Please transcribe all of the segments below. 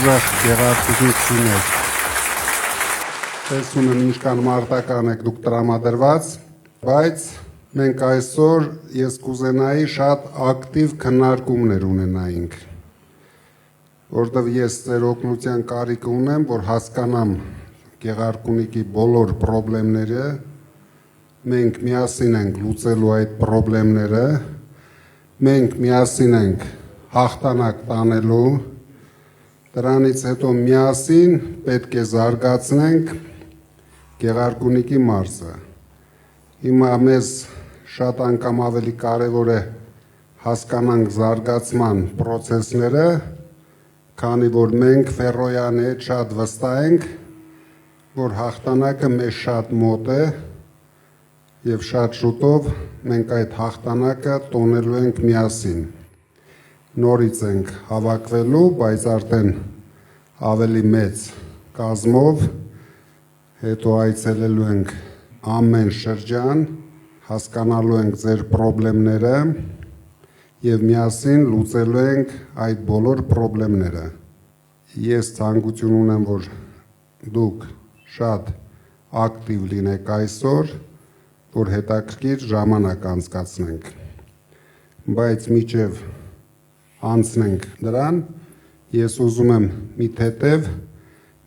ուժեղ գեղարվեստություններ։ Տեսնում եմ ինչքան մարտական եք դուք տրամադրված, բայց մենք այսօր ես կուզենայի շատ ակտիվ քննարկումներ ունենայինք, որտեղ ես ձեր օգնության կարիք ունեմ, որ հասկանամ Գեղարքունիքի բոլոր խնդիրները, մենք միասին ենք լուծելու այդ խնդիրները, մենք միասին ենք հաղթանակ տանելու, դրանից հետո միասին պետք է զարգացնենք Գեղարքունիքի մարզը։ Հիմա մեզ շատ անգամ ավելի կարևոր է հասկանանք զարգացման process-ները, քանի որ մենք Ֆերոյանի հետ շատ վստահ ենք, որ հաղթանակը մեզ շատ մոտ է եւ շատ շուտով մենք այդ հաղթանակը տոնելու ենք միասին։ Նորից ենք հավաքվելու, բայց արդեն ավելի մեծ կազմով, հետո այցելելու ենք ամեն շրջան, հասկանալու ենք ձեր խնդիրները եւ միասին լուծելու ենք այդ բոլոր խնդիրները։ Ես ցանկություն ունեմ, որ դուք շատ ակտիվ լինեք այսօր, որ հետաքրքիր ժամանակ անցկացնենք, բայց մինչև անցնենք դրան, ես ուզում եմ մի թեթև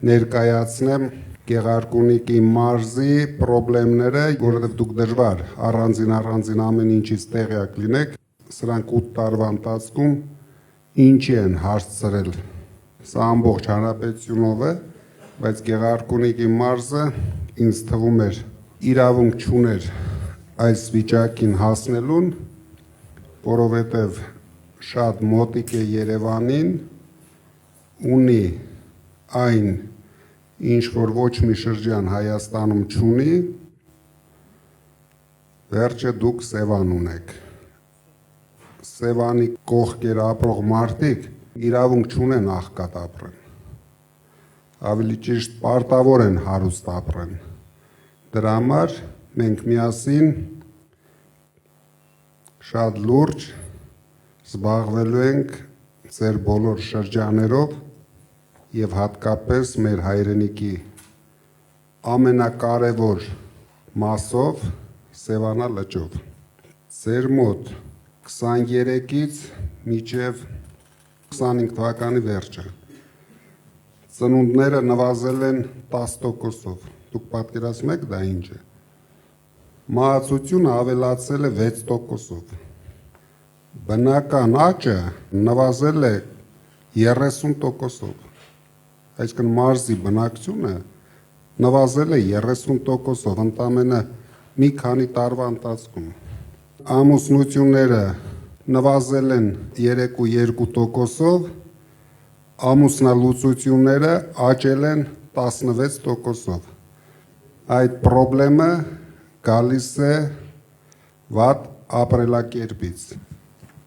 ներկայացնեմ Գեղարքունիքի մարզի խնդիրները, որովհետև դուք դժվար առանձին ամեն ինչից տեղյակ լինեք, սրանք 8 տարվա ընթացքում ինչի են հասցրել, սա ամբողջ հանրապետությունով է, բայց Գեղարքունիքի մարզը ինձ թվում էր իրավունք չուներ այս վիճակին հասնելուն, որովհետև շատ մոտիկ է Երևանին, ունի այն, ինչ որ ոչ մի շրջան Հայաստանում չունի, վերջը դուք Սևան ունեք։ Սևանի կողքեր ապրող մարդիկ իրավունք չունեն աղքատ ապրեն, ավելի ճիշտ պարտավոր են հարուստ ապրեն։ Դրա համար մենք միասին շատ լուրջ զբաղվելու ենք ձեր բոլոր շրջաներով եւ հատկապես մեր հայրենիքի ամենակարևոր մասով Սևանա լճով։ Ձեր մոտ 23-ից մինչև 25 թվականի վերջը ծնունդները նվազել են 10%-ով, դուք պատկերացնում եք դա ինչ է, մահացությունը ավելացել է 6%-ով, բնական աճը նվազել է 30%-ով, այսինքն մարզի բնակչությունը նվազել է 30%-ով, ընդամենը մի քանի տարվա ընթացքում, ամուսնությունները նվազել են 3.2%-ով, ամուսնալուծությունները աճել են 16%-ով։ Այդ խնդրը գալիս է վատ ապրելակերպից։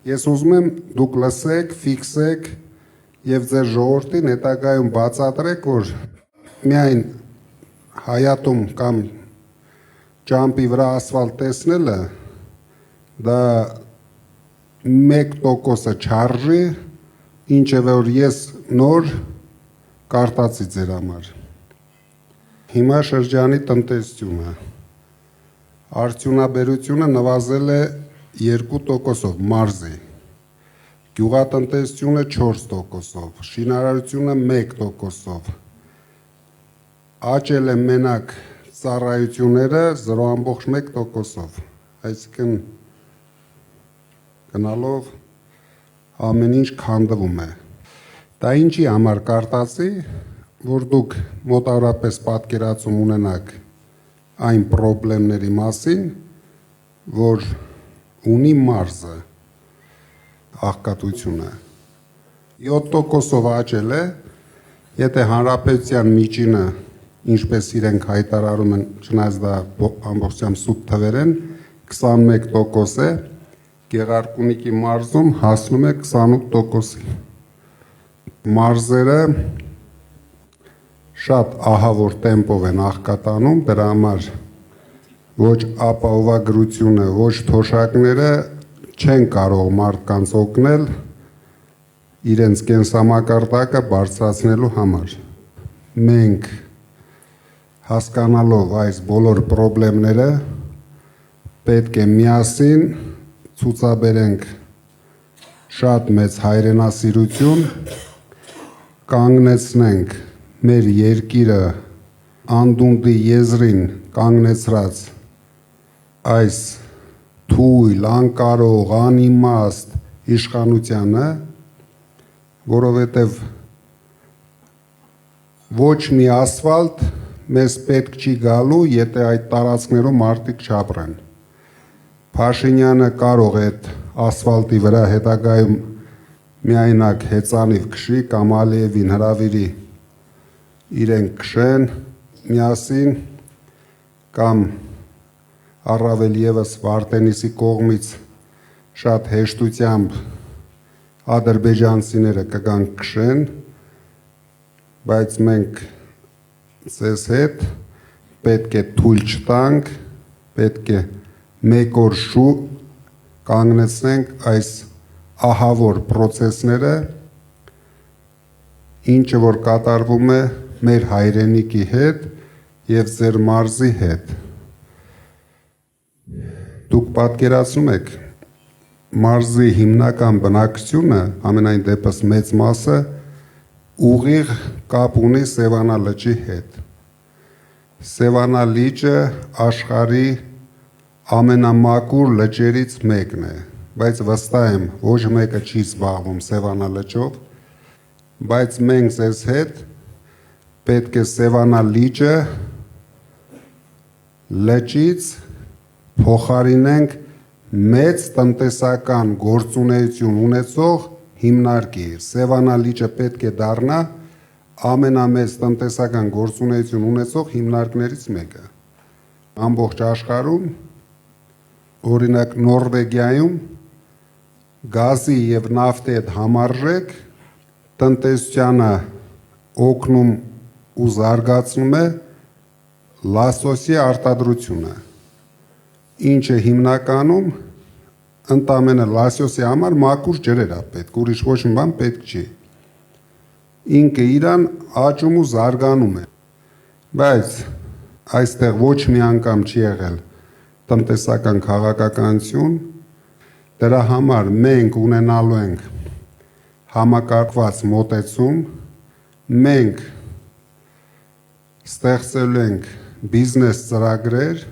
Ես ուզում եմ դուք լսեք, ֆիքսեք եւ ձեր ժողովրդին հետագայում բացատրեք, որ միայն հայատում կամ ճամփի վրա ասֆալտ տեսնելը դա 1%-ը չարժի, ինչ է որ ես նոր կարտացի ձեր համար։ Հիմա շրջանի տնտեսությունը, արդյունաբերությունը նվազել է 2%-ով մարզի, գյուղատնտեսությունը 4%-ով, շինարարությունը 1%-ով, աճել է մենակ ծառայությունները 0.1%-ով, այսինքն գնալով ամեն ինչ քանդվում է։ Դա ինչի համար կարտացի, որ դուք մոտավորապես պատկերացում ունենաք այն խնդիրների մասին, որ ունի մարզը աղքատությունը 7%-ով աճել է, եթե հանրապետության միջինը, ինչպես իրենք հայտարարում են, չնայած դա ամբողջությամբ սուտ թվեր են, 21% է, Գեղարքունիքի մարզում հասնում է 28%-ի։ Մարզերը շատ ահավոր տեմպով են աղքատանում, դրա համար ոչ ապահովագրությունը, ոչ թոշակները չեն կարող մարդկանց օգնել իրենց կենսամակարդակը բարձրացնելու համար։ Մենք հասկանալով այս բոլոր խնդիրները պետք է միասին ցուցաբերենք շատ մեծ հայրենասիրություն, կանգնեցնենք մեր երկիրը անդունդի եզրին կանգնեցրած այս թույլ, անկարող, անիմաստ իշխանությանը, որովհետև ոչ մի ասֆալտ մեզ պետք չի գալու, եթե այդ տարածքներում մարդիկ չապրեն։ Փաշինյանը կարող է այդ ասֆալտի վրա հետագայում միայնակ հեծանիվ քշի կամ Ալիևին հրավիրի իրենք քշեն միասին կամ առավել եւս Վարդենիսի կողմից շատ հեշտությամբ ադրբեջանցիները կգան քշեն, բայց մենք ձեզ հետ պետք է թույլ չտանք, պետք է մեկ օր շուտ կանգնեցնենք այս ահավոր process-ները, ինչը որ կատարվում է մեր հայրենիքի հետ եւ ձեր մարզի հետ։ Դուք պատկերացնում եք մարզի հիմնական բնակչությունը, ամենայն դեպս մեծ մասը ուղիղ կապ ունի Սևանա լճի հետ։ Սևանա լիճը աշխարհի ամենամաքուր լճերից մեկն է, բայց վստահ եմ, ոչ մեկը չի զբաղվում Սևանա լճով, բայց մենք ձեզ հետ պետք է Սևանա լիճը լճից փոխարինենք մեծ տնտեսական գործունեություն ունեցող հիմնարկի։ Սևանա լիճը պետք է դառնա ամենամեծ տնտեսական գործունեություն ունեցող հիմնարկներից մեկը։ Ամբողջ աշխարհում, օրինակ Նորվեգիայում գազի եւ նավթի հետ համարժեք տնտեսությանը օգնում ու զարգացնում է լասոսի արտադրությունը, ինչը հիմնականում ընդամենը լասոսի համար մաքուր ջրեր է պետք, ուրիշ ոչ մի բան պետք չի։ Ինքը իրան աճում ու զարգանում է, բայց այստեղ ոչ մի անգամ չի եղել տնտեսական քաղաքականություն, դրա համար մենք ունենալու ենք համակարգված մոտեցում, մենք ստեղծելու ենք բիզնես ծրագրեր,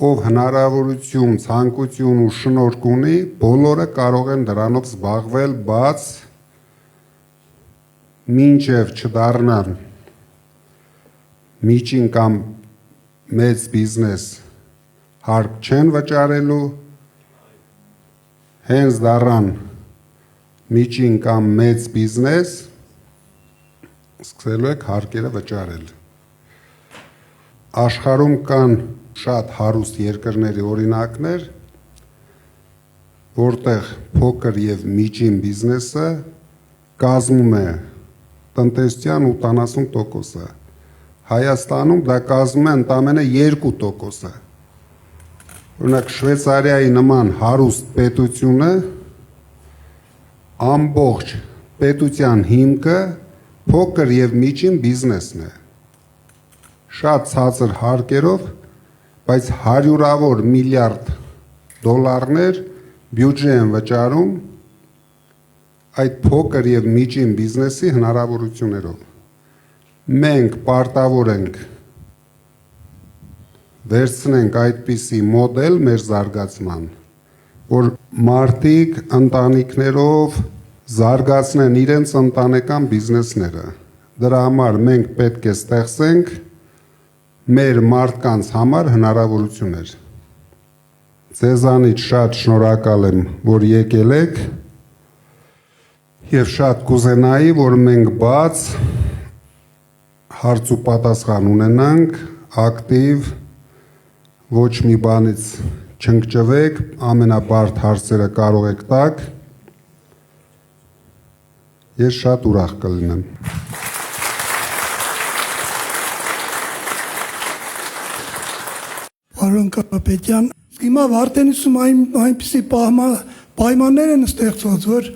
ով հնարավորություն, ցանկություն ու շնորհք ունի, բոլորը կարող են դրանով զբաղվել, բաց մինչև չդառնան միջին կամ մեծ բիզնես հարկ չեն վճարելու, հենց դառան միջին կամ մեծ բիզնես, սկսելու եք հարկերը վճարել։ Աշխարհում կան շատ հարուստ երկրների օրինակներ, որտեղ փոքր եւ միջին բիզնեսը կազմում է տնտեսության 80%-ը։ Հայաստանում դա կազմում է ընդամենը 2%-ը։ Օրինակ Շվեյցարիայի նման հարուստ պետությունը ամբողջ պետության հիմքը փոքր եւ միջին բիզնեսն է։ Շատ ցածր հարկերով, բայց հարյուրավոր միլիարդ դոլարներ բյուջե են վճարում այդ փոքր եւ միջին բիզնեսի հնարավորություններով։ Մենք պարտավոր ենք վերցնենք այդպիսի մոդել մեր զարգացման, որ մարդիկ ընտանիքներով զարգացնեն իրենց ընտանեկան բիզնեսները։ Դրա համար մենք պետք է ստեղծենք մեր մարդկանց համար հնարավորություններ։ Ձեզանից շատ շնորհակալ եմ, որ եկել եք եւ շատ կուզենայի, որ մենք բաց հարց ու պատասխան ունենանք, ակտիվ, ոչ մի բանից չընկճվեք, ամենաբարդ հարցերը կարող եք տալ։ Ես շատ ուրախ կլինեմ։ Պարոն Կարապետյան, հիմա Վարդենիսում այնպիսի պայմաններ են ստեղծված, որ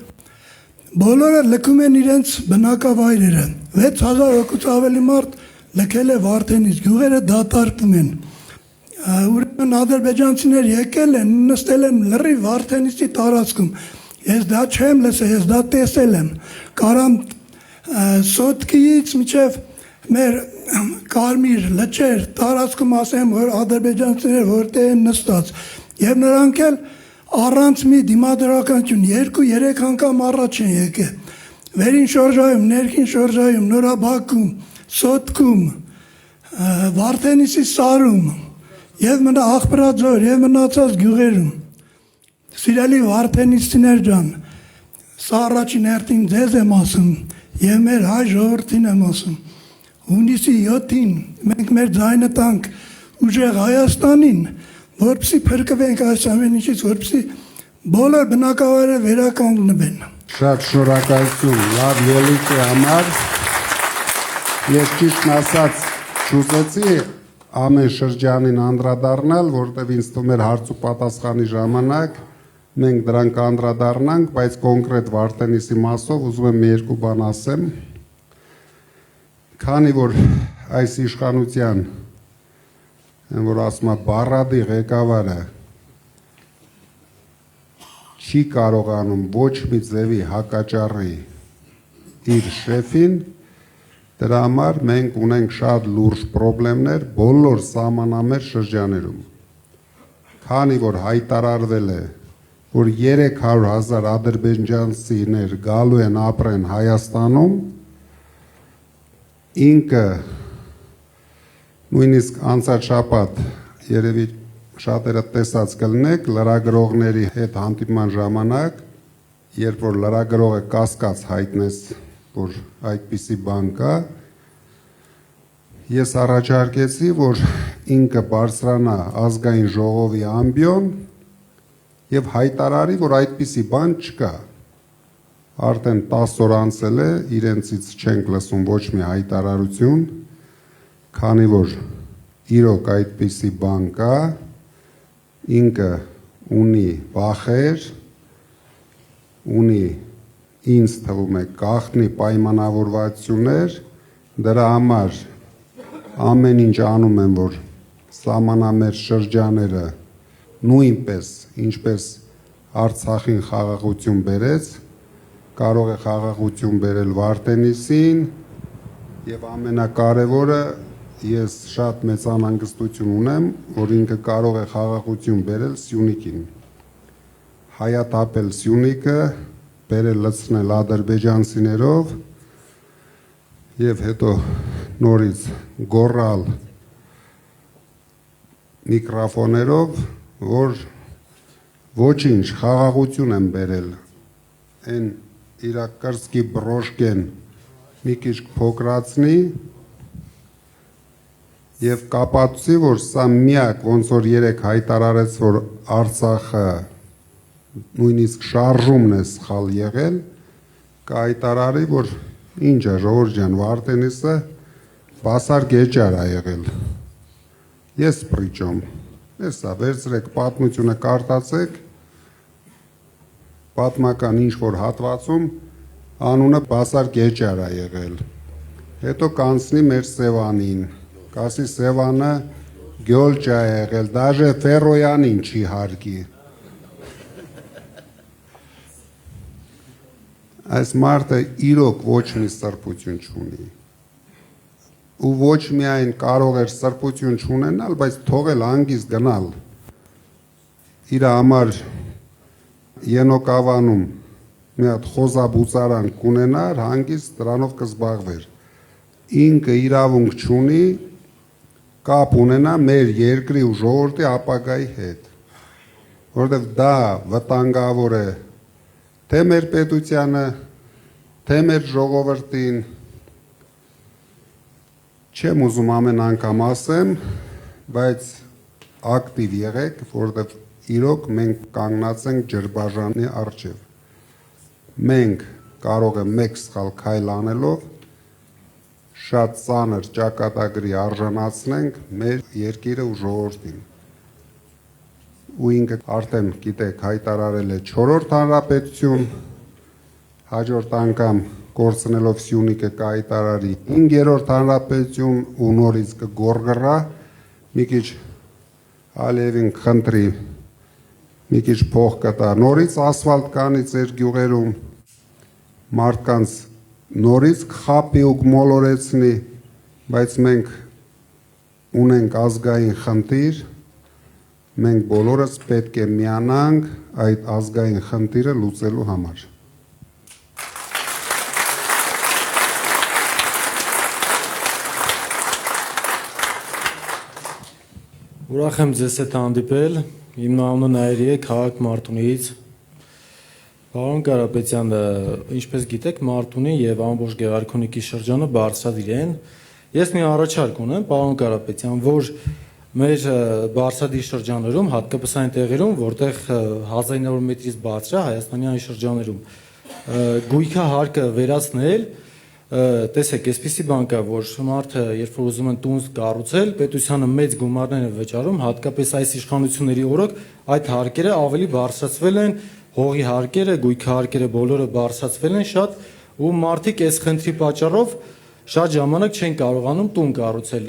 Բոլորը լքում են իրենց բնակավայրերը։ 6000 հոգուց ավելի մարդ լքել է Վարդենից, գյուղերը դատարկվում են։ Ուրեմն ադրբեջանցիներ եկել են, նստել են լրիվ Վարդենիցի տարածքում։ Ես դա չեմ լսել, ես դա տեսել եմ։ Կարամ Սոտկիից մինչև մեր Կարմիր լճեր տարածքում ասեմ, որ ադրբեջանցիներ որտեղ են նստած, եւ նրանք էլ առանց մի դիմադրականություն 2-3 անգամ առաջ են եկել։ Վերին շրջայում, ներքին շրջայում, Նորաբաքում, Սոտքում, Վարդենիսի սարում եւ մնա Աղբրաձոր եւ մնացած գյուղերում։ Սիրելի Վարդենիսցիներ ջան, սա առաջին հերթին ձեզ եմ ասում եւ մեր հայ ժողովրդին եմ ասում։ Հունիսի 7-ին մենք մեր ձայնը տանք ուժեղ Հայաստանին, որպեսզի փրկվենք այս ամեն ինչից, որպեսզի բոլոր բնակավայրերը վերականգնվեն։ Շատ շնորհակալություն լավ ելույթի համար։ Ես ճիշտն ասած չուզեցի ամեն շրջանին անդրադառնալ, որտեղ ինձ թվում էր հարց ու պատասխանի ժամանակ մենք դրանք անդրադառնանք, բայց կոնկրետ Վարդենիսի մասով ուզում եմ երկու բան ասեմ։ Քանի որ այս իշխանության, որ ասում է Բառադի ղեկավարը չի կարողանում ոչ մի ձևի հակաճառի իր շեֆին, դրա համար մենք ունենք շատ լուրջ խնդիրներ բոլոր սահմանամերձ շրջաներում։ Քանի որ հայտարարվել է, որ 300,000 ադրբեջանցիներ գալու են ապրեն Հայաստանում, ինքը նույնիսկ անցած շաբաթ երևի շատերը տեսած կլինեք լրագրողների հետ հանդիպման ժամանակ, երբ որ լրագրողը կասկած հայտնեց, որ այդպիսի բան կա, ես առաջարկեցի, որ ինքը բարձրանա ազգային ժողովի ամբիոն եւ հայտարարի, որ այդպիսի բան չկա։ Արդեն 10 օր անցել է, իրենցից չենք լսում ոչ մի հայտարարություն, քանի որ իրոք այդպիսի բան կա, ինքը ունի վախեր, ունի ինձ թվում է գաղտնի պայմանավորվածություններ, դրա համար ամեն ինչ անում են, որ սահմանամերձ շրջաները նույնպես, ինչպես Արցախին խաղաղություն բերեց, կարող է խաղաղություն բերել Վարդենիսին եւ ամենակարևորը ես շատ մեծ անհանգստություն ունեմ, որ ինքը կարող է խաղաղություն բերել Սյունիքին, հայաթափել Սյունիքը, բերել լցնել ադրբեջանցիներով եւ հետո նորից գոռալ միկրոֆոներով, որ ոչինչ խաղաղություն են բերել, այն իրա կրծքի բրոշկեն մի քիչ փոքրացնի եւ կապացուցի, որ սա միակ ոնց որ երեք հայտարարեց, որ Արցախը նույնիսկ շարժումն է սխալ եղել, կհայտարարի, որ ինչ է ժողովուրդ ջան, Վարդենիսը բասար գեճար է եղել։ Ես պրիճոմ, հեսա վերցրեք պատմությունը կարտացեք, պատմական ինչ-որ հատվածում անունը բասար գեճար է եղել, հետո կանցնի մեր Սևանին, կասի Սևանը գյոլճ է եղել, դաժե Ֆերոյանին չի հարգի։ Այս մարդը իրոք ոչ մի սրբություն չունի, ու ոչ միայն կարող էր սրբություն չունենալ, բայց թողել հանգիստ գնալ, իր համար Ենոկավանում մի հատ խոզաբուծարան կունենար, հանգիստ դրանով կզբաղվեր, ինքը իրավունք չունի կապ ունենա մեր երկրի ու ժողովրդի ապագայի հետ, որովհետև դա վտանգավոր է թե մեր պետությանը, թե մեր ժողովրդին, չեմ ուզում ամեն անգամ ասեմ, բայց ակտիվ եղեք, որովհետև իրոք մենք կանգնած ենք ջրբաժանի առջև։ Մենք կարող է մեկ սխալ քայլ անելով շատ ծանր ճակատագրի արժանացնենք մեր երկիրը ու ժողովրդին։ Ու ինքը արդեն գիտեք հայտարարել է 4-րդ հանրապետություն, հաջորդ անգամ կորցնելով Սյունիքը կայտարարի 5-րդ հանրապետություն ու նորից կգորգռա, մի քիչ Ալիևին խնդրի, մի քիչ փող կտա, նորից ասֆալտ կանի ձեր գյուղերում, մարդկանց նորից կխաբի ու կմոլորեցնի, բայց մենք ունենք ազգային խնդիր, մենք բոլորս պետք է միանանք այդ ազգային խնդիրը լուծելու համար։ Ուրախ եմ ձեզ հետ հանդիպել, իմ անունը Նայիրի է, քաղաք Մարտունիից։ Պարոն Կարապետյան, ինչպես գիտեք, Մարտունի եւ ամբողջ Գեղարքունիքի շրջանը բարձրադիր են։ Ես մի առաջարկ ունեմ, պարոն Կարապետյան, որ մեր բարձրադիր շրջաններում, հատկապես այն տեղերում, որտեղ 1900 մետրից բարձր է Հայաստանի այն շրջաններում, գույքա հարկը վերացնել, տեսեք, այսպիսի բան կա, որ մարդը, երբ որ ուզում են տուն կառուցել, պետությանը մեծ գումարներ են վճարում, հատկապես այս իշխանությունների օրոք այդ հարկերը ավելի բարձրացվել են, հողի հարկերը, գույքի հարկերը բոլորը բարձրացվել են շատ, ու մարդիկ այս խնդրի պատճառով շատ ժամանակ չեն կարողանում տուն կառուցել։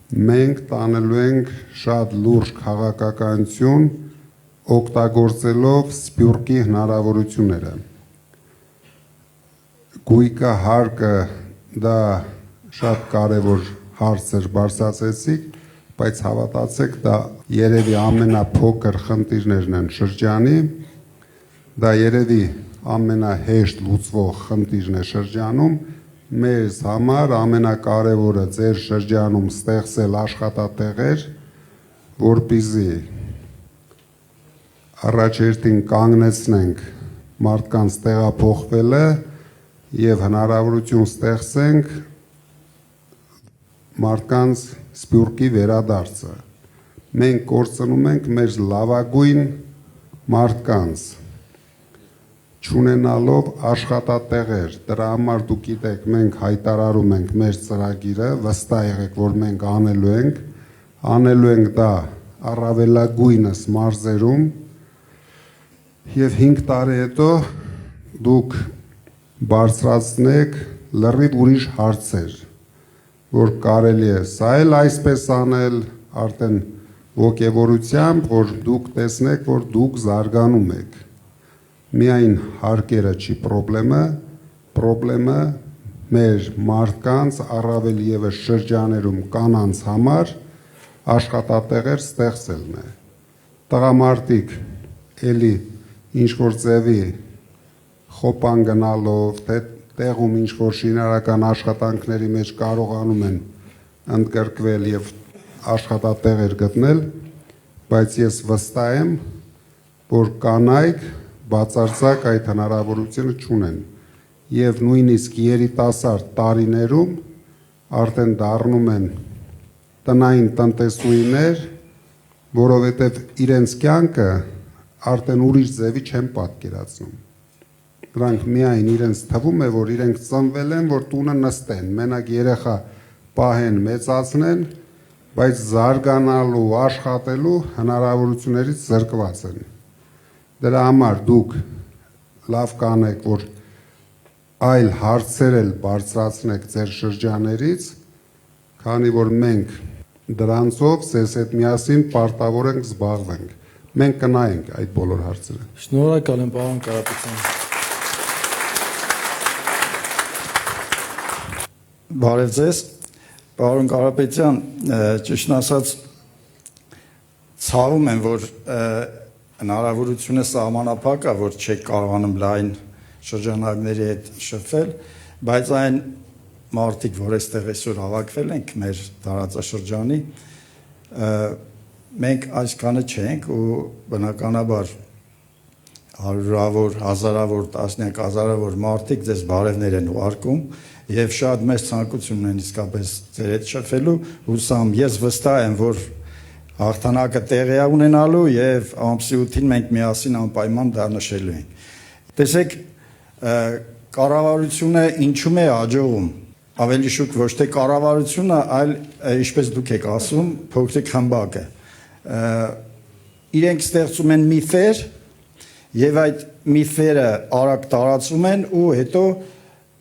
Մենք տանելու ենք շատ լուրջ քաղաքականություն, օգտագործելով Սփյուռքի հնարավորությունները։ Գույքա հարկը դա շատ կարևոր հարց էր բարձրացեցիք, բայց հավատացեք, դա երևի ամենափոքր խնդիրներն են շրջանի, դա երևի ամենահեշտ լուծվող խնդիրն է շրջանում, մեզ համար ամենակարևորը ձեր շրջանում ստեղծել աշխատատեղեր, որպեսզի առաջերտին կանգնեցնենք մարդկանց տեղափոխվելը եւ հնարավորություն ստեղծենք մարդկանց Սփյուռքի վերադարձը։ Մենք կորցնում ենք մեր լավագույն մարդկանց, չունենալով աշխատատեղեր, դրա համար դուք գիտեք, մենք հայտարարում ենք մեր ծրագիրը, վստահ եղեք, որ մենք անելու ենք դա առավելագույնս մարզերում եւ 5 տարի հետո դուք բարձրացնեք լրիվ ուրիշ հարցեր, որ կարելի է սա էլ այսպես անել, արդեն ոգևորությամբ, որ դուք տեսնեք, որ դուք զարգանում եք։ Միայն հարկերը չի պրոբլեմը մեր մարդկանց առավել եւս շրջաներում կանանց համար աշխատատեղեր ստեղծելն է։ Տղամարդիկ էլի ինչ որ ձևի խոպան գնալով, թե տեղում ինչ որ շինարական աշխատանքների մեջ կարողանում են ընդգրկվել եւ աշխատատեղեր գտնել, բայց ես վստահ եմ, որ կանայք բացարձակ այդ հնարավորությունը չունեն եւ նույնիսկ երիտասարդ տարիներում արդեն դառնում են տնային տնտեսուհիներ, որովհետեւ իրենց կյանքը արդեն ուրիշ ձևի չեն պատկերացնում։ Դրանք միայն իրենց թվում է, որ իրենք ծնվել են, որ տունը նստեն, մենակ երեխա պահեն, մեծացնեն, բայց զարգանալու, աշխատելու հնարավորություններից զրկված են։ Դրա համար դուք լավ կանեք, որ այլ հարցեր էլ բարձրացնեք ձեր շրջաներից, քանի որ մենք դրանցով ձեզ հետ միասին պարտավոր ենք զբաղվենք։ Մենք կնայենք այդ բոլոր հարցերը։ Շնորհակալ եմ, պարոն Կարապետյան։ Բարև ձեզ, պարոն Կարապետյան, ճիշտ ասած ցավում եմ, որ հնարավորությունը սահմանափակ է, որ չեք կարողանում լայն շրջանակների հետ շփվել, բայց այն մարդիկ, որ այստեղ այսօր հավաքվել ենք մեր տարածաշրջանի, մենք այսքանը չենք ու բնականաբար հարյուրավոր, հազարավոր, տասնյակ հազարավոր մարդիկ ձեզ բարևներ են ուղարկում եւ շատ մեծ ցանկություն ունեն իսկապես ձեր հետ շփվելու, հուսամ ես վստահ եմ, որ հաղթանակը տեղի է ունենալու եւ ամսի 8-ին մենք միասին անպայման դա նշելու ենք։ Տեսեք, կառավարությունը ինչու՞մ է աջողում, ավելի շուտ ոչ թե կառավարությունը, այլ ինչպես դուք եք ասում, փոքրիկ խմբակը։ Իրենք ստեղծում են միֆեր եւ այդ միֆերը արագ տարածում են ու հետո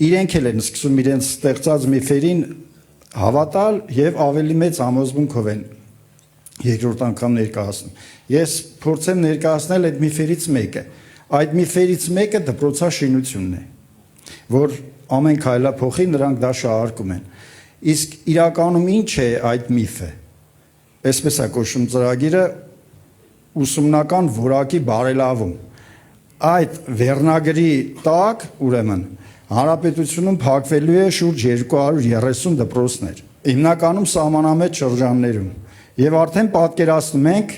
իրենք էլ են սկսում իրենց ստեղծած միֆերին հավատալ եւ ավելի մեծ համոզմունքով են երկրորդ անգամ ներկայացնում։ Ես փորձեմ ներկայացնել այդ միֆերից մեկը։ Այդ միֆերից մեկը դպրոցաշինությունն է, որ ամեն քայլափոխի նրանք դա շահարկում են։ Իսկ իրականում ինչ է այդ միֆը։ Այսպես է կոչվում ծրագիրը ուսումնական որակի բարելավում։ Այդ վերնագրի տակ, ուրեմն, հանրապետությունում փակվելու է շուրջ 230 դպրոցներ, հիմնականում սահմանամետ շրջաններում։ Եվ արդեն պատկերացնում ենք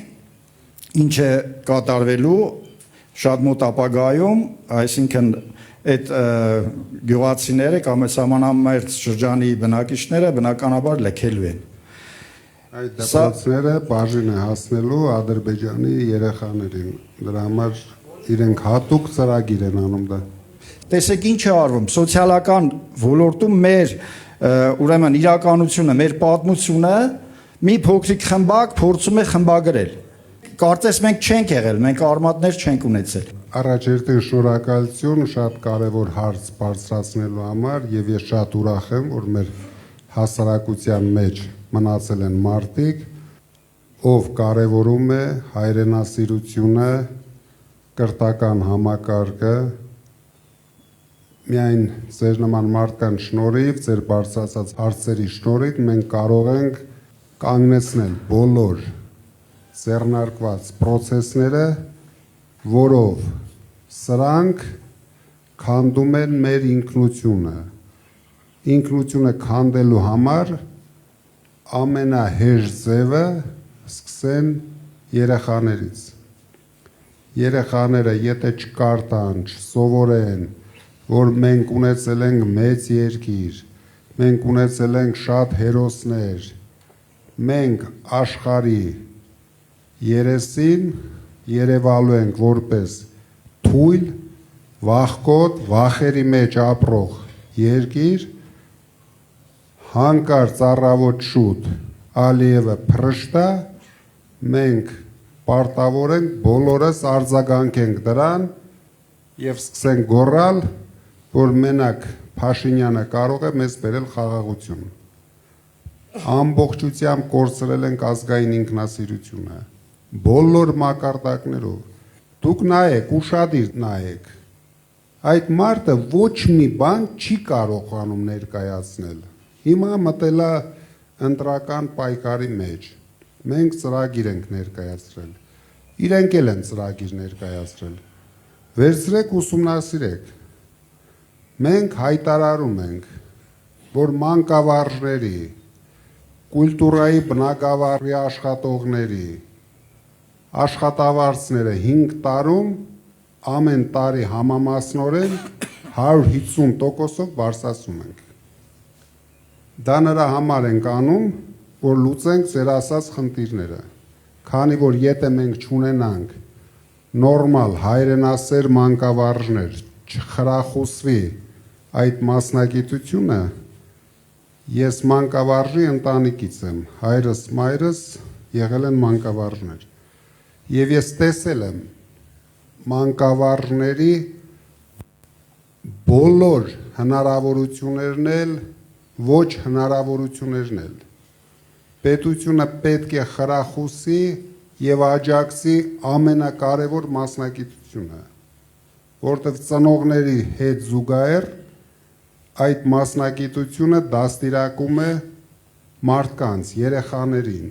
ինչ է կատարվելու շատ մոտ ապագայում, այսինքն այդ գյուղացիները կամ սահմանամերձ շրջանի բնակիչները բնականաբար լքելու են։ Այդ դպրոցները բաժին է հասնելու Ադրբեջանի երեխաներին։ Դրա համար իրենք հատուկ ծրագիր են անում դա։ Տեսեք ինչ է արվում սոցիալական ոլորտում մեր ուրեմն իրականությունը, մեր պատմությունը մի փոքրիկ խմբակ փորձում է խմբագրել։ Կարծես մենք չենք եղել, մենք արմատներ չենք ունեցել։ Առաջերտին շնորհակալություն շատ կարևոր հարց բարձրացնելու համար եւ ես շատ ուրախ եմ, որ մեր հասարակության մեջ մնացել են մարդիկ, ով կարևորում է հայրենասիրությունը, կրթական համակարգը, միայն ձեր նման մարդկանց շնորհիվ, ձեր բարձրացած հարցերի շնորհիվ մենք կարող ենք կանգնեցնել բոլոր ձեռնարկված process-ները, որով սրանք քանդում են մեր ինքնությունը։ Ինքնությունը քանդելու համար ամենահեշտ ձևը սկսեն երեխաներից։ Երեխաները եթե չկարտան, չսովորեն, որ մենք ունեցել ենք մեծ երկիր, մենք ունեցել ենք շատ հերոսներ, մենք աշխարհի երեսին երևալու ենք որպես թույլ, վախկոտ, վախերի մեջ ապրող երկիր, հանկարծ առավոտ շուտ Ալիևը փրշտա, մենք պարտավոր ենք բոլորս արձագանքենք դրան եւ սկսենք գոռալ, որ մենակ Փաշինյանը կարող է մեզ բերել խաղաղություն։ Ամբողջությամբ կորցրել ենք ազգային ինքնասիրությունը, բոլոր մակարդակներով։ Դուք նայեք, ուշադիր նայեք։ Այդ մարդը ոչ մի բան չի կարողանում ներկայացնել։ Հիմա մտելա ընտրական պայքարի մեջ։ Մենք ծրագիր ենք ներկայացրել։ Իրենք էլ են ծրագիր ներկայացրել։ Վերցրեք ուսումնասիրեք։ Մենք հայտարարում ենք, որ մանկավարժների, կուլտուրայի բնագավառի աշխատողների, աշխատավարձները 5 տարում ամեն տարի համամասնորեն 150%-ով բարձրացում ենք։ Դա նրա համար ենք անում, որ լուծենք ձեր ասած խնդիրները, քանի որ եթե մենք չունենանք նորմալ հայրենասեր մանկավարժներ, չխրախուսվի այդ մասնագիտությունը, ես մանկավարժի ընտանիքից եմ, հայրս, մայրս եղել են մանկավարժներ, եւ ես տեսել եմ մանկավարժների բոլոր հնարավորություններն էլ, ոչ հնարավորություններն էլ։ Պետությունը պետք է խրախուսի եւ աջակցի ամենակարևոր մասնագիտությունը, որտեղ ծնողների հետ զուգահեռ այդ մասնագիտությունը դաստիարակում է մարդկանց, երեխաներին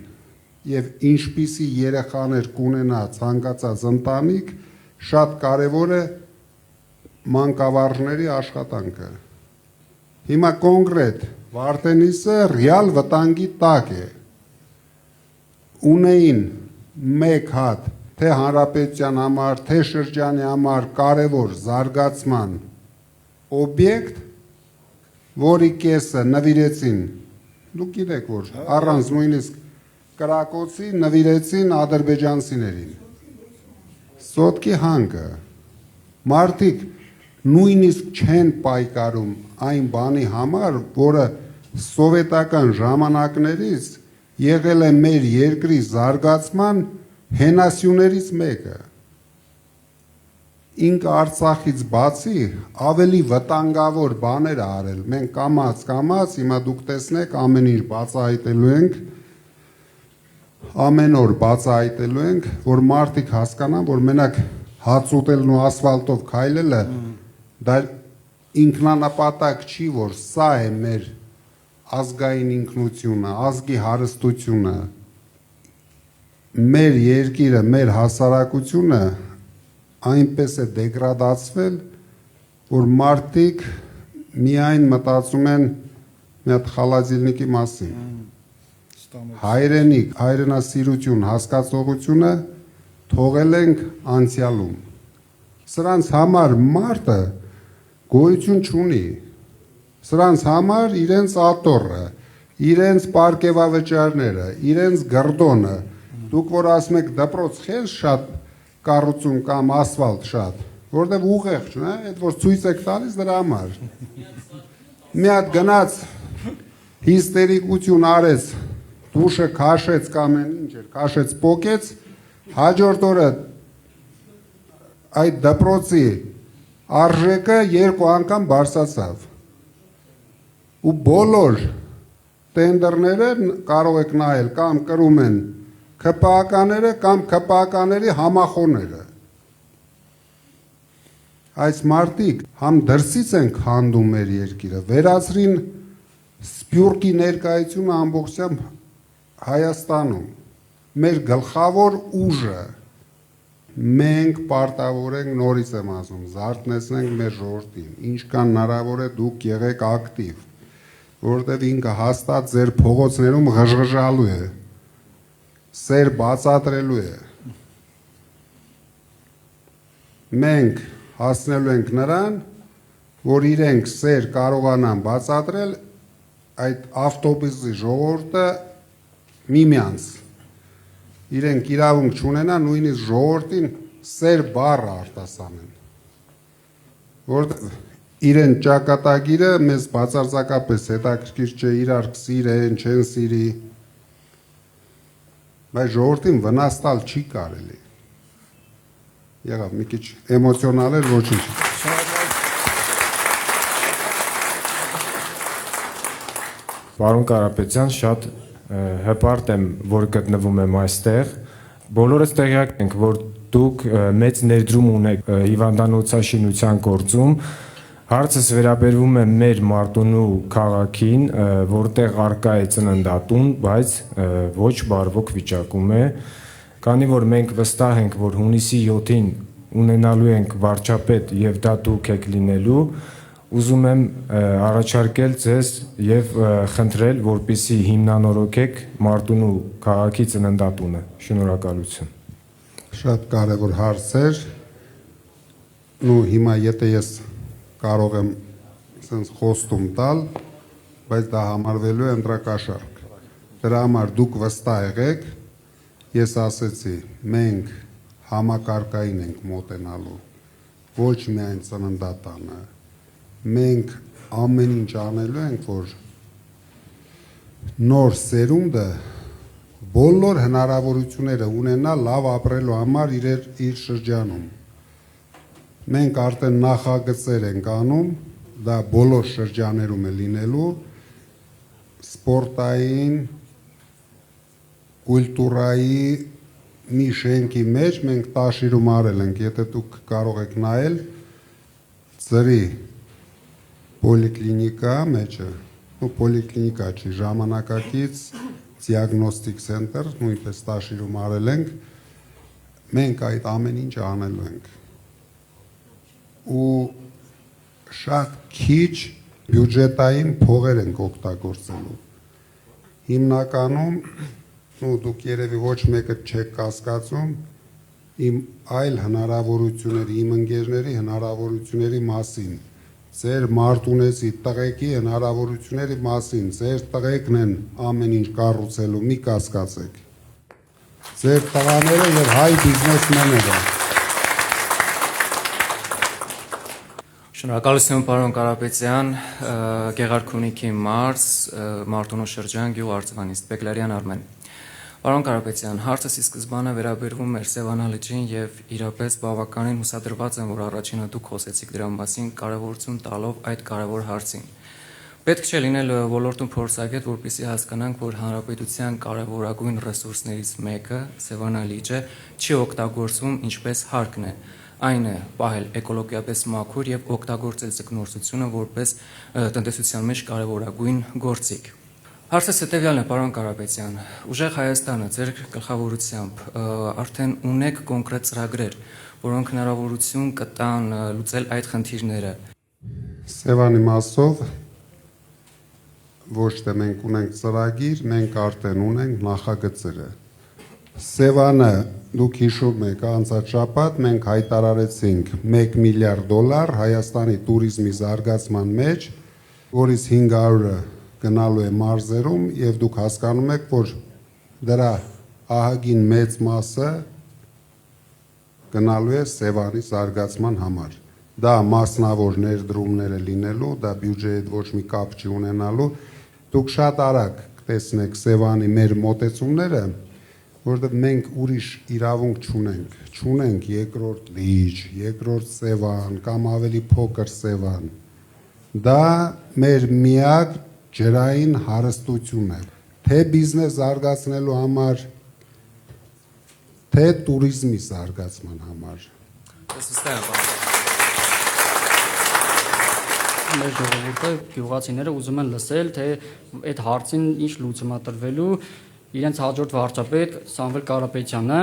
եւ ինչպիսի երեխաներ կունենա ցանկացած ընտանիք, շատ կարեւոր է մանկավարժների աշխատանքը։ Հիմա կոնկրետ Վարդենիսը ռեալ վտանգի տակ է։ Ունեին մեկ հատ թե հանրապետության համար, թե շրջանի համար կարևոր զարգացման օբյեկտ, որի կեսը նվիրեցին, դուք գիտեք որ առանց նույնիսկ կրակոցի նվիրեցին ադրբեջանցիներին։ Սոտքի հանգը մարդիկ նույնիսկ չեն պայքարում այն բանի համար, որը սովետական ժամանակներից եղել է մեր երկրի զարգացման հենասյուներից մեկը։ ինքը Արցախից բացի ավելի վտանգավոր բաներ ա արել։ Մենք կամաց, հիմա դուք տեսնեք ամեն ինչ բացահայտելու ենք, ամեն օր բացահայտելու ենք, որ մարդիկ հասկանան, որ մենակ հաց ուտելն ու ասֆալտով քայլելը դա ինքնանպատակ չի, որ սա է մեր ազգային ինքնությունը, ազգի հարստությունը, մեր երկիրը, մեր հասարակությունը այնպես է դեգրադացվել, որ մարդիկ միայն մտածում են մի հատ խալազիլնիկի մասին։ Հայրենիք, հայրենասիրություն, հասկացողությունը թողել ենք անցյալում։ Սրանց համար մարդը գոյություն չունի։ Սրանց համար իրենց աթոռը, իրենց պարգևավճարները, իրենց գռդոնը, դուք որ ասում եք դպրոց խես շատ կառուցում կամ ասֆալտ շատ, որտեղ ուղեղ չունի, այդ որ ցույց եք տալիս դրա համար։ Մի հատ գնաց հիստերիկություն արեց, դուշը քաշեց կամ ինչ էր, քաշեց պոկեց, հաջորդ օրը այդ դպրոցի արժեքը 2 անգամ բարձրացավ։ Ու բոլոր տենդերները կարող եք նայել կամ կրում են ԿՊԱ-ները կամ ԿՊԱ-ների համախոհները։ Այս մարդիկ համ դրսից են քանդում մեր երկիրը, վերացրին սփյուռքի ներկայությունը ամբողջությամբ Հայաստանում, մեր գլխավոր ուժը, մենք պարտավոր ենք, նորից եմ ասում, զարթնեցնենք մեր ժողովրդին, ինչքան հնարավոր է դուք եղեք ակտիվ, որովհետև ինքը հաստատ ձեր փողոցներում ղժղժալու է, սեր բացատրելու է։ Մենք հասնելու ենք նրան, որ իրենք սեր կարողանան բացատրել այդ ավտոբուսի ժողովուրդը միմյանց։ Իրենք իրավունք չունենան նույնիսկ ժողովրդին սեր բառը արտասանեն։ Որտեղ իրեն ճակատագիրը մեզ բացարձակապես հետաքրքիր չէ, իրար սիրեն, չեն սիրի, բայց ժողովրդին վնաս տալ չի կարելի։ Եղավ մի քիչ էմոցիոնալ էր, ոչինչ։ Պարոն Կարապետյան, շատ հպարտ եմ, որ գտնվում եմ այստեղ։ Բոլորս տեղյակ ենք, որ դուք մեծ ներդրում ունեք հիվանդանոցաշինության գործում։ Հարցս վերաբերվում է մեր Մարտունու քաղաքին, որտեղ առկա է ծննդատուն, բայց ոչ բարվոք վիճակում է, քանի որ մենք վստահ ենք, որ հունիսի 7-ին ունենալու ենք վարչապետ եւ դա դուք եք լինելու, ուզում եմ առաջարկել ձեզ եւ խնդրել, որպեսզի հիմնանորոգեք Մարտունու քաղաքի ծննդատունը։ Շնորհակալություն։ Շատ կարևոր հարց էր։ Ու հիմա եթե ես կարող եմ sense խոստում տալ, բայց դա համարվելու է ընտրակաշառք։ Դրա համար դուք վստահ եղեք, ես ասեցի, մենք համակարգային ենք մոտենալու, ոչ միայն ծննդատանը, մենք ամեն ինչ անելու ենք, որ նոր սերունդը բոլոր հնարավորությունները ունենա լավ ապրելու համար իր շրջանում։ Մենք արդեն նախագծեր ենք անում, դա բոլոր շրջաներում է լինելու, սպորտային, կուլտուրայի մի շենքի մեջ մենք տաշիրում արել ենք, եթե դուք կարող եք նայել, ծրի պոլիկլինիկա մեջը, պոլիկլինիկա չի, ժամանակակից դիագնոստիկ սենտր, նույնպես տաշիրում արել ենք, մենք այդ ամեն ինչ անելու ենք։ Ու շատ քիչ բյուջետային փողեր ենք օգտագործելու։ Հիմնականում, դուք երևի ոչ մեկը չեք կասկածում, իմ այլ հնարավորությունների, իմ ընկերների հնարավորությունների մասին, ձեր մարտունեցի տղեկի հնարավորությունների մասին, ձեր տղեկն են ամեն ինչ կառուցելու, մի կասկածեք։ Ձեր տղաները եւ հայ բիզնեսմենները։ Շնորհակալություն պարոն Կարապետյան, Գեղարքունիքի մարզ, Մարտունու շրջան, գյուղ Արծվանից, Բեկլարյան Արմեն։ Պարոն Կարապետյան, հարցս ի սկզբանե վերաբերվում էր Սևանա լճին եւ իրապես բավականին հուսադրված եմ, որ առաջինը դուք խոսեցիք դրա մասին, կարևորություն տալով այդ կարևոր հարցին։ Պետք չէ լինել ոլորտում փորձագետ, որպեսզի հասկանանք, որ հանրապետության կարևորագույն ռեսուրսներից մեկը Սևանա լիճը չի օգտագործվում ինչպես հարկն է։ Այն է պահել էկոլոգիապես մաքուր եւ օգտագործել ձկնորսությունը որպես տնտեսության մեջ կարևորագույն գործիք։ Հարցս հետևյալն է, պարոն Կարապետյան, Ուժեղ Հայաստանը ձեր գլխավորությամբ արդեն ունեք կոնկրետ ծրագրեր, որոնք հնարավորություն կտան լուծել այդ խնդիրները։ Սևանի մասով ոչ թե մենք ունենք ծրագիր, մենք արդեն ունենք նախագծերը։ Սևանը դուք հիշում եք անցած շաբաթ մենք հայտարարեցինք $1 միլիարդ Հայաստանի туриզմի զարգացման մեջ, որից 500-ը գնալու է մարզերում եւ դուք հասկանում եք, որ դրա ահագին մեծ մասը գնալու է Սևանի զարգացման համար։ Դա մասնավոր ներդրումներ է լինելու, դա բյուջեի հետ ոչ մի կապ չի ունենալու։ Դուք շատ արագ կտեսնեք Սևանի մեր մոտեցումները, որտեղ մենք ուրիշ իրավունք չունենք երկրորդ լիճ, երկրորդ Սևան կամ ավելի փոքր Սևան։ Դա մեր միակ ջրային հարստություն է, թե բիզնես զարգացնելու համար, թե туриզմի զարգացման համար։ Մեր ժողովուրդը գյուղացիները ուզում են լսել, թե այդ հարցին ինչ լուծում է տրվելու իրենց հաջորդ վարչապետ Սամվել Կարապետյանը։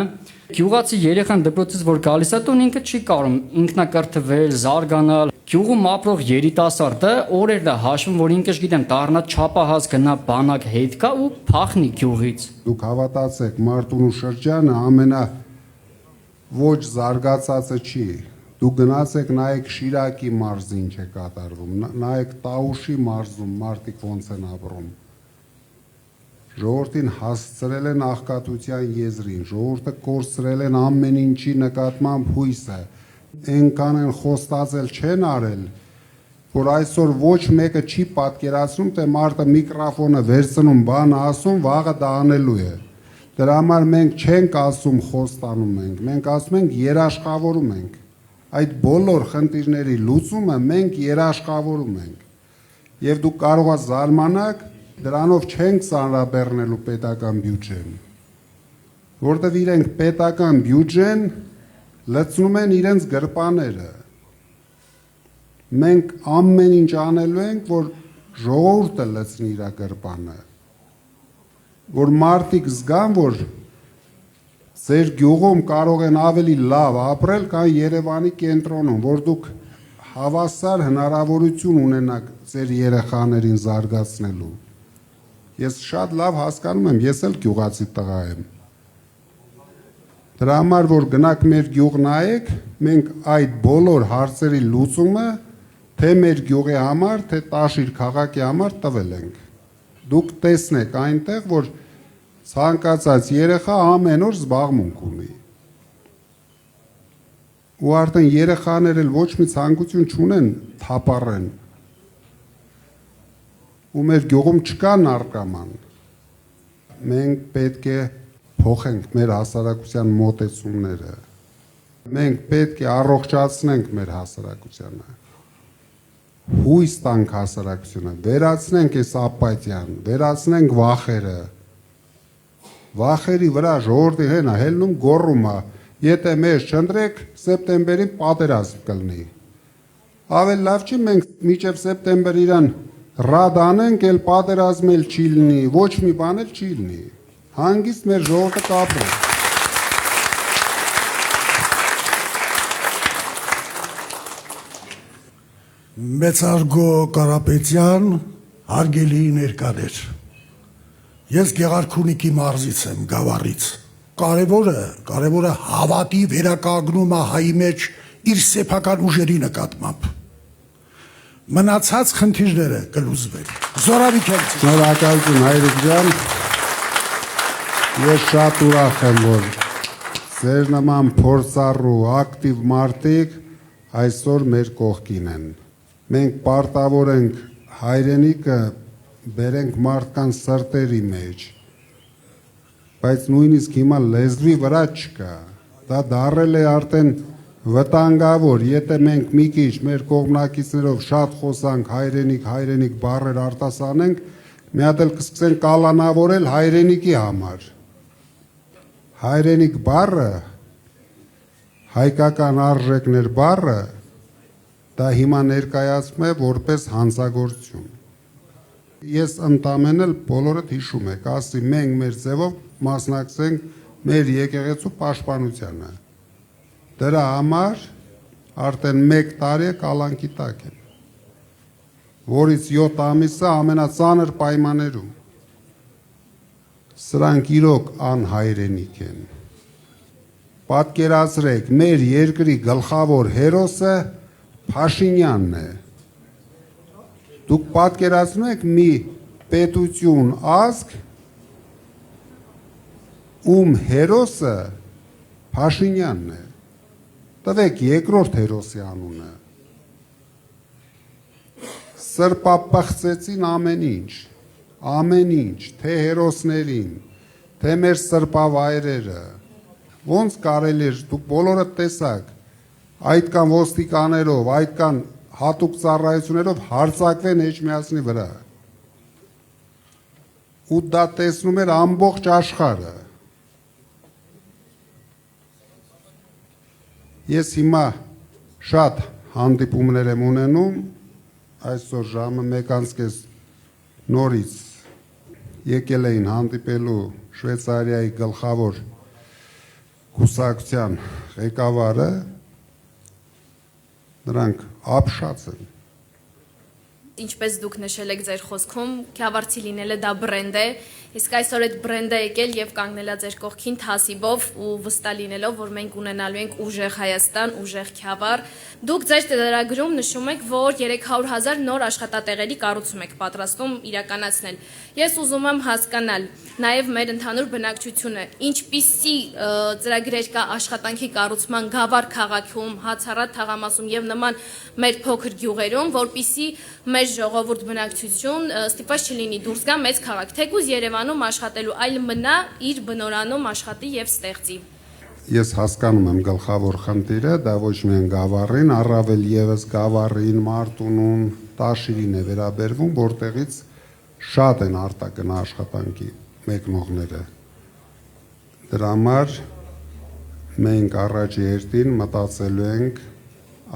Գյուղացի երեխան դպրոցից որ գալիս է տուն ինքը չի կարող ինքնակրթվել, զարգանալ։ Գյուղում ապրող երիտասարդը օրերն է հաշվում, որ ինքը գիտեմ դառնա չափահաս գնա բանակ հետ կա ու փախնի գյուղից։ Դուք հավատացեք, Մարտունու շրջանը ամենա ոչ զարգացածը չի։ Դուք գնացեք նայեք Շիրակի մարզը ինչ է կատարվում, նայեք Տաուշի մարզում մարդիկ ոնց են ապրում։ Ժողովրդին հասցրել են աղքատության եզրին, ժողովուրդը կորցրել են ամեն ինչի նկատմամբ հույսը, այնքան են խոստացել չեն արել, որ այսօր ոչ մեկը չի պատկերացնում, թե մարդը միկրոֆոնը վերցնում, բան ասում, վաղը դա անելու է։ Դրա համար մենք չենք ասում խոստանում ենք, մենք ասում ենք երաշխավորում ենք։ Այդ բոլոր խնդիրների լուծումը մենք երաշխավորում ենք։ Եվ դուք կարող եք զարմանալ, դրանով չենք ծանրաբեռնելու պետական բյուջեն, որտեղ իրենք պետական բյուջեն լցնում են իրենց գրպաները։ Մենք ամեն ինչ անելու ենք, որ ժողովուրդը լցնի իր գրպանը, որ մարդիկ զգան, որ ձեր գյուղում կարող են ավելի լավ ապրել, քան Երևանի կենտրոնում, որ դուք հավասար հնարավորություն ունենաք ձեր երեխաներին զարգացնելու։ Ես շատ լավ հասկանում եմ, ես էլ գյուղացի տղա եմ։ Դրա համար, որ գնաք մեր գյուղ նայեք, մենք այդ բոլոր հարցերի լուծումը թե մեր գյուղի համար, թե Տաշիր քաղաքի համար տվել ենք։ Դուք տեսնեք այնտեղ, որ ցանկացած երեխա ամեն օր զբաղմունք ունի։ Ու արդեն երեխաներ էլ ոչ մի ցանկություն չունեն թափառեն։ Ու մեր գյուղում չկա նարկոման։ Մենք պետք է փոխենք մեր հասարակության մոտեցումները։ Մենք պետք է առողջացնենք մեր հասարակությանը։ Հույս տանք հասարակությունը, վերացնենք այս ապաթիան, վերացնենք վախերը։ Վախերի վրա ժողովրդի հենա հելնում գոռում է, եթե մեզ չընտրեք, սեպտեմբերին պատերազմ կլինի։ Ավելի լավ չի մենք մինչև սեպտեմբեր իրան ռադ անենք, էլ պատերազմ էլ չի լինի, ոչ մի բան էլ չի լինի։ Հանգիստ մեր ժողովուրդը կապրի։ Մեծարգո Կարապետյան, հարգելի ներկաներ։ Ես Գեղարքունիքի մարզից եմ, Գավառից։ Կարևորը հավատի վերականգնումը հայի մեջ իր սեփական ուժերի նկատմամբ։ Մնացած խնդիրները կլուծվեն։ Զորավիք եմ։ Շնորհակալություն հայրիկ ջան։ Ես շատ ուրախ եմ, որ ձեր նման փորձառու ակտիվ մարդիկ այսօր մեր կողքին են։ Մենք պարտավոր ենք հայրենիքը բերենք մարդկանց սրտերի մեջ, բայց նույնիսկ հիմա լեզվի վրա չկա։ Դա դարել է արդեն վտանգավոր, եթե մենք մի քիչ մեր կողմնակիցներով շատ խոսանք հայրենիք բառեր արտասանենք, մի հատ էլ կսկսեն կալանավորել հայրենիքի համար։ Հայրենիք բառը, հայկական արժեքներ բառը, դա հիմա ներկայացում է որպես հանցագործություն։ Ես ընդամենը բոլորդ հիշում եք, ասի մենք մեր ձևով մասնակցենք մեր եկեղեցու պաշտպանությանը։ Դրա համար արդեն 1 տարի է կալանքի տակ են, որից 7 ամիսը ամենածանր պայմաններում։ Սրանք իրոք անհայրենիք են։ Պատկերացրեք, մեր երկրի գլխավոր հերոսը Փաշինյանն է։ Դուք պատկերացնում եք մի պետություն, ազգ, ում հերոսը Փաշինյանն է։ Տվեք երկրորդ հերոսի անունը։ Սրբապղծեցին ամեն ինչ, թե հերոսներին, թե մեր սրբավայրերը։ Ոնց կարելի է, դուք բոլորը տեսաք, այդքան ոստիկաներով, այդքան հատուկ ծառայություններով հարձակվեն Էջմիածնի վրա։ Ու դա տեսնում էր ամբողջ աշխարհը։ Ես հիմա շատ հանդիպումներ եմ ունենում, այսօր ժամը 1:30 նորից եկել էին հանդիպելու Շվեյցարիայի գլխավոր կուսակցության ղեկավարը, նրանք ապշած են։ Ինչպես դուք նշել եք ձեր խոսքում, Քյավառցի լինելը դա բրենդ է, իսկ այսօր այդ բրենդը եկել եւ կանգնելա ձեր կողքին թասիբով ու վստահ լինելով, որ մենք ունենալու ենք ուժեղ Հայաստան, ուժեղ Քյավառ։ Դուք ձեր ծրագրում նշում եք, որ 300,000 նոր աշխատատեղերի կառուցում եք պատրաստում իրականացնել։ Ես ուզում եմ հասկանալ նաեւ մեր ընդհանուր բնակչությունը, ինչպիսի ծրագրեր կա աշխատանքի կառուցման Գավառ քաղաքում, Հացառատ թաղամասում եւ նման մեր փոքր գյուղերում, որպիսի մեր ժողովուրդ բնակչություն ստիպված չլինի դուրս գա մեծ քաղաք, թեկուզ Երևանում աշխատելու, այլ մնա իր բնորանում աշխատի եւ ստեղծի։ Ես հասկանում եմ գլխավոր խնդիրը, դա ոչ միայն Գավառին, առավել եւս Գավառին, Մարտունուն, Տաշիրին է վերաբերվում, որտեղից շատ են արտակնա աշխատանքի մեկնողները։ Դրա համար մենք առաջ երթին մտածելու ենք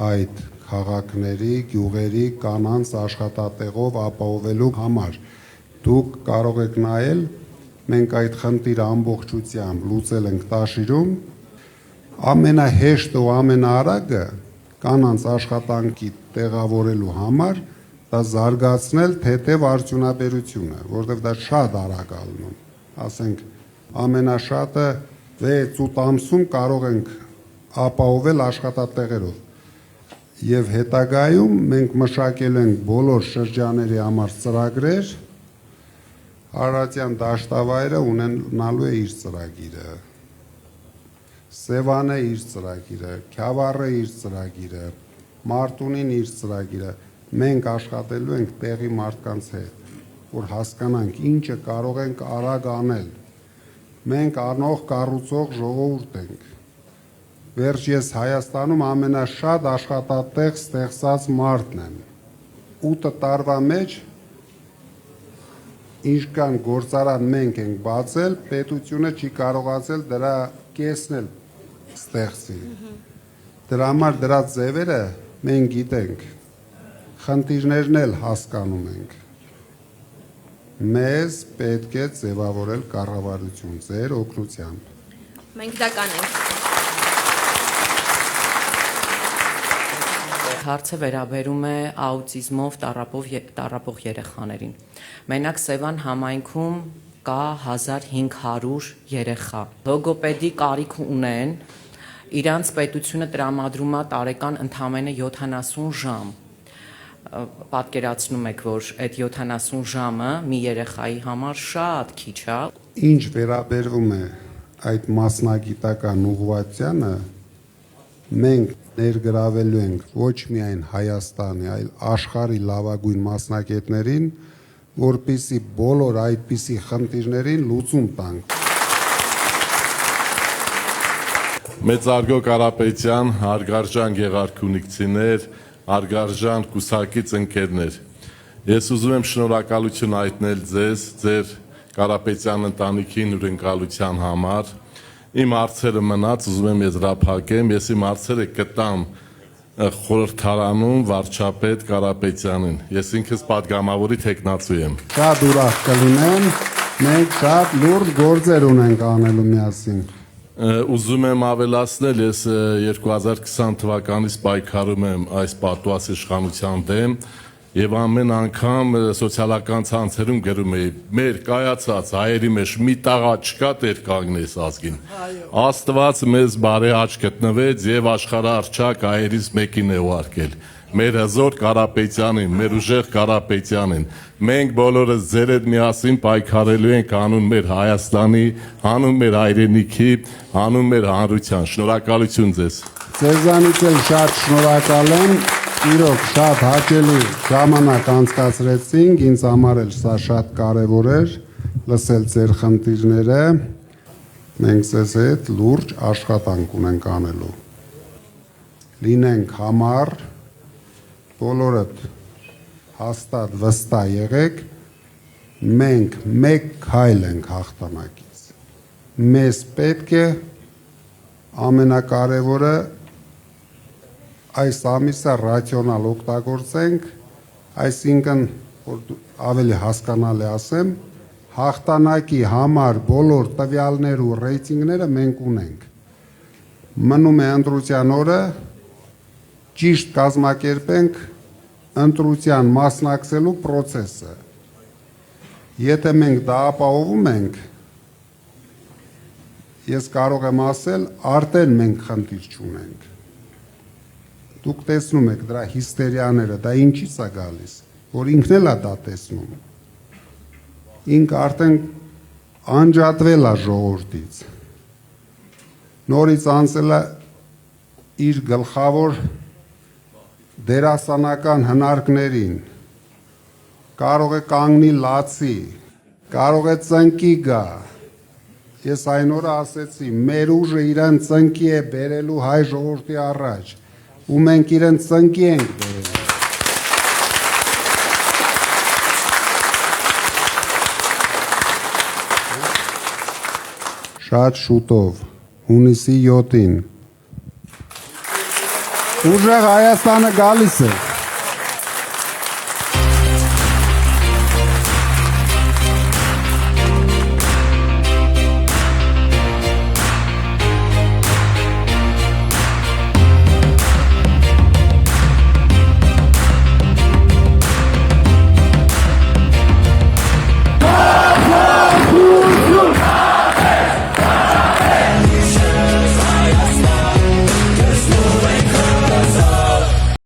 այդ քաղաքների, գյուղերի կանանց աշխատատեղով ապահովելու համար։ Դուք կարող եք նայել, մենք այդ խնդիրը ամբողջությամբ լուծել ենք Տաշիրում, ամենահեշտ ու ամենաարագը կանանց աշխատանքի տեղավորելու համար դա զարգացնել թեթև արդյունաբերությունը, որտեղ դա շատ արագ ալնում։ Ասենք ամենաշատը 6-8 ամսում կարող ենք ապահովել աշխատատեղերով։ Եվ հետագայում մենք մշակել ենք բոլոր շրջաների համար ծրագրեր, Արարատյան դաշտավայրը ունենալու է իր ծրագիրը, Սևանը իր ծրագիրը, Քյավառը իր ծրագիրը, Մարտունին իր ծրագիրը, մենք աշխատելու ենք տեղի մարդկանց հետ, որ հասկանանք ինչը կարող ենք արագ անել։ Մենք անող կառուցող ժողովուրդ ենք։ Վերջ ես Հայաստանում ամենաշատ աշխատատեղ ստեղծած մարդն եմ։ 8 տարվա մեջ ինչքան գործարան մենք ենք բացել, պետությունը չի կարողացել դրա կեսն էլ ստեղծի։ Դրա համար դրա ձևերը մենք գիտենք, խնդիրներն էլ հասկանում ենք։ Մեզ պետք է ձևավորել կառավարություն ձեր օգնությամբ։ Մենք դա կանենք։ Հարցը վերաբերում է աուտիզմով տառապող երեխաներին։ Մենակ Սևան համայնքում կա 1500 երեխա։ Լոգոպեդի կարիք ունեն, իրանց պետությունը տրամադրում է տարեկան ընդամենը 70 ժամ։ Պատկերացնում եք, որ այդ 70 ժամը մի երեխայի համար շատ քիչ է։ Ինչ վերաբերվում է այդ մասնագիտական ուղղվածությանը, մենք ներգրավելու ենք ոչ միայն Հայաստանի, այլ աշխարհի լավագույն մասնագետներին, որպիսի բոլոր այդպիսի խնդիրներին լուծում տանք։ Մեծարգո Կարապետյան, հարգարժան գեղարքունիքցիներ, հարգարժան կուսակից ընկերներ։ Ես ուզում եմ շնորհակալություն հայտնել ձեզ, ձեր Կարապետյան ընտանիքին հյուրընկալության համար։ Իմ հարցերը մնաց, ուզում եմ եզրափակեմ, ես իմ հարցերը կտամ խորհրդարանում վարչապետ Կարապետյանին։ Ես ինքս падգամավորի թեկնածու եմ։ Շատ ուրախ կլինեմ, մենք շատ լուրջ գործեր ունենք անելու միասին։ Ուզում եմ ավելացնել, ես 2020 թվականից պայքարում եմ այս պատուած իշխանության դեմ եւ ամեն անգամ սոցիալական ցանցերում գրում էի մեր կայացած հայերի մեջ մի տաղա չկա տեր կանգնես ազգին Աստված մեզ բարի աչք գտնվեց եւ աշխարհարչակ հայերից մեկին է ուղարկել մեր հզոր Կարապետյանին, մեր ուժեղ Կարապետյանին։ Մենք բոլորս ձեր հետ միասին պայքարելու ենք անուն մեր Հայաստանի, անուն մեր հայրենիքի, անուն մեր հանրության։ Շնորհակալություն ձեզ։ Ձեզանից էլ շատ շնորհակալ եմ։ Իրոք շատ հաճելի ժամանակ անցկացրեցինք, ինձ համար էլ սա շատ կարևոր էր լսել ձեր խնդիրները։ Մենք ձեզ հետ լուրջ աշխատանք ունենք անելու։ Լինենք համառ, բոլորդ հաստատ վստահ եղեք, մենք մեկ քայլ ենք հաղթանակից։ Մեզ պետք է ամենակարևորը այս ամիսը ռացիոնալ օգտագործենք, այսինքն որ ավելի հասկանալի ասեմ, հաղթանակի համար բոլոր տվյալներ ու ռեյտինգները մենք ունենք։ Մնում է ընտրության օրը ճիշտ կազմակերպենք ընտրության մասնակցելու process-ը։ Եթե մենք դա ապահովում ենք, ես կարող եմ ասել, արդեն մենք խնդիր չունենք։ Դուք տեսնում եք դրա հիստերիաները, դա ինչից է գալիս, որ ինքն էլ է դա տեսնում։ Ինք արդեն անջատվել է ժողովրդից։ Նորից անցել է իր գլխավոր դերասանական հնարքներին, կարող է կանգնի լացի, կարող է ծնկի գա, ես այն օրը ասեցի, մեր ուժը իրեն ծնկի է բերելու հայ ժողովրդի առաջ, ու մենք իրեն ծնկի ենք բերելու։ Շատ շուտով, հունիսի 7-ին, ուժեղ Հայաստանը գալիս է։